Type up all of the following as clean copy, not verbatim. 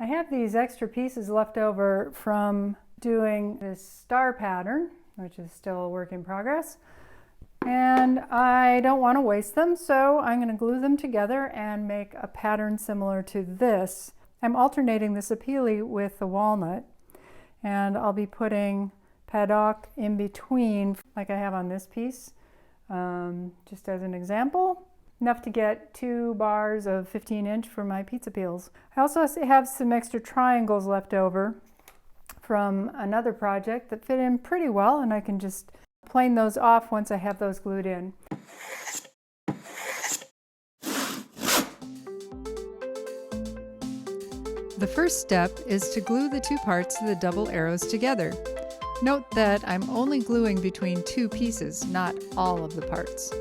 I have these extra pieces left over from doing this star pattern, which is still a work in progress. And I don't want to waste them, so I'm going to glue them together and make a pattern similar to this. I'm alternating the Sapele with the walnut, and I'll be putting Padauk in between, like I have on this piece, just as an example. Enough to get 2 bars of 15-inch for my pizza peels. I also have some extra triangles left over from another project that fit in pretty well, and I can just plane those off once I have those glued in. The first step is to glue the 2 parts of the double arrows together. Note that I'm only gluing between 2 pieces, not all of the parts.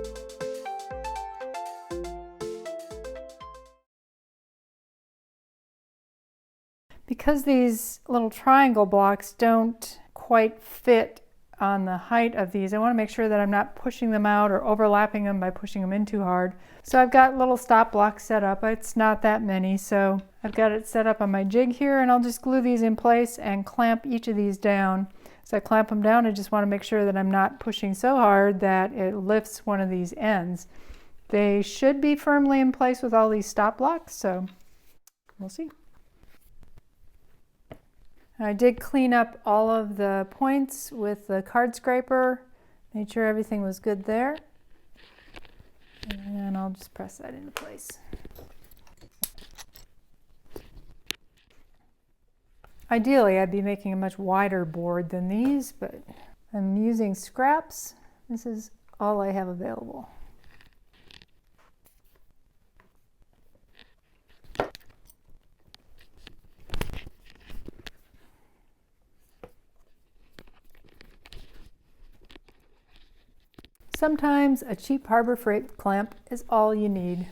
Because these little triangle blocks don't quite fit on the height of these, I want to make sure that I'm not pushing them out or overlapping them by pushing them in too hard. So I've got little stop blocks set up. It's not that many, so I've got it set up on my jig here, and I'll just glue these in place and clamp each of these down. As I clamp them down, I just want to make sure that I'm not pushing so hard that it lifts one of these ends. They should be firmly in place with all these stop blocks, so we'll see. I did clean up all of the points with the card scraper, made sure everything was good there, and I'll just press that into place. Ideally, I'd be making a much wider board than these, but I'm using scraps. This is all I have available. Sometimes a cheap Harbor Freight clamp is all you need.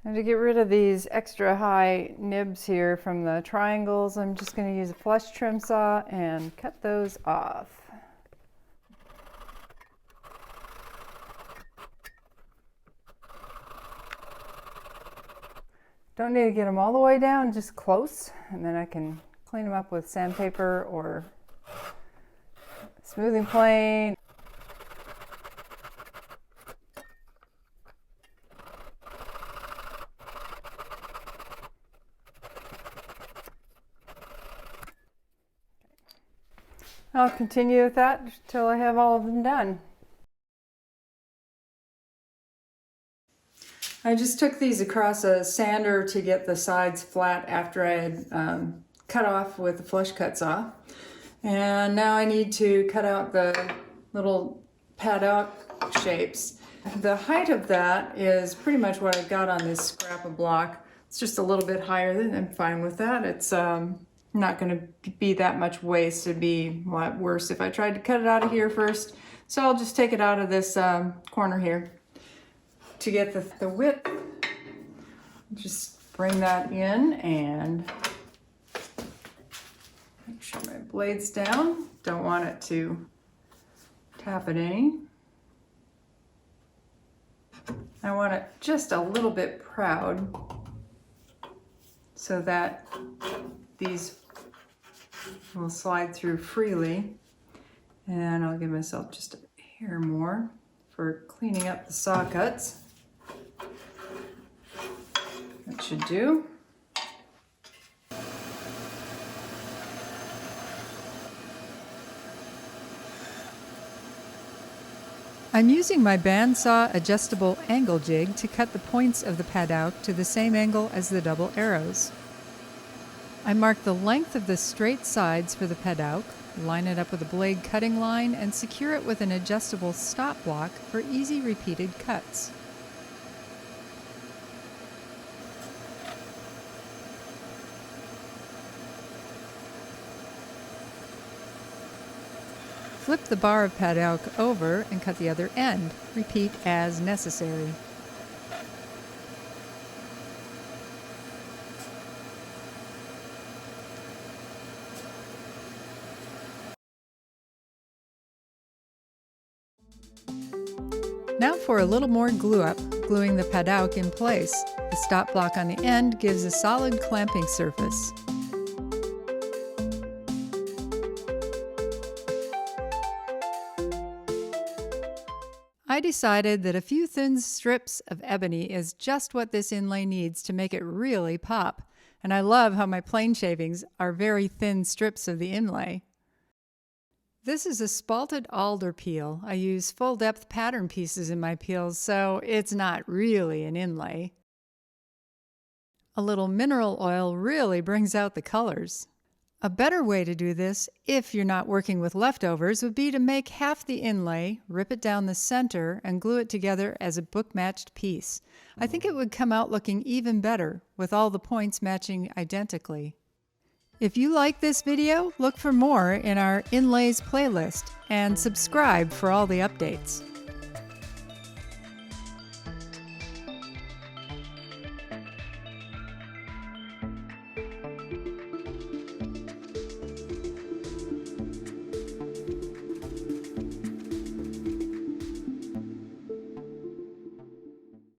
And to get rid of these extra high nibs here from the triangles, I'm just going to use a flush trim saw and cut those off. Don't need to get them all the way down, just close, and then I can clean them up with sandpaper or smoothing plane. I'll continue with that until I have all of them done. I just took these across a sander to get the sides flat after I had cut off with the flush cut saw. And now I need to cut out the little Padauk shapes. The height of that is pretty much what I've got on this scrap of block. It's just a little bit higher than I'm fine with that. It's not going to be that much waste. It'd be a lot worse if I tried to cut it out of here first. So I'll just take it out of this corner here. To get the width, just bring that in and make sure my blade's down. Don't want it to tap it any. I want it just a little bit proud so that these will slide through freely. And I'll give myself just a hair more for cleaning up the saw cuts. That should do. I'm using my bandsaw adjustable angle jig to cut the points of the Padauk to the same angle as the double arrows. I mark the length of the straight sides for the Padauk, line it up with a blade cutting line, and secure it with an adjustable stop block for easy repeated cuts. Flip the bar of Padauk over and cut the other end. Repeat as necessary. Now for a little more glue up. gluing the Padauk in place. The stop block on the end gives a solid clamping surface. I decided that a few thin strips of ebony is just what this inlay needs to make it really pop, and I love how my plane shavings are very thin strips of the inlay. This is a spalted alder peel. I use full depth pattern pieces in my peels, so it's not really an inlay. A little mineral oil really brings out the colors. A better way to do this, if you're not working with leftovers, would be to make half the inlay, rip it down the center, and glue it together as a book-matched piece. I think it would come out looking even better, with all the points matching identically. If you like this video, look for more in our Inlays playlist, and subscribe for all the updates.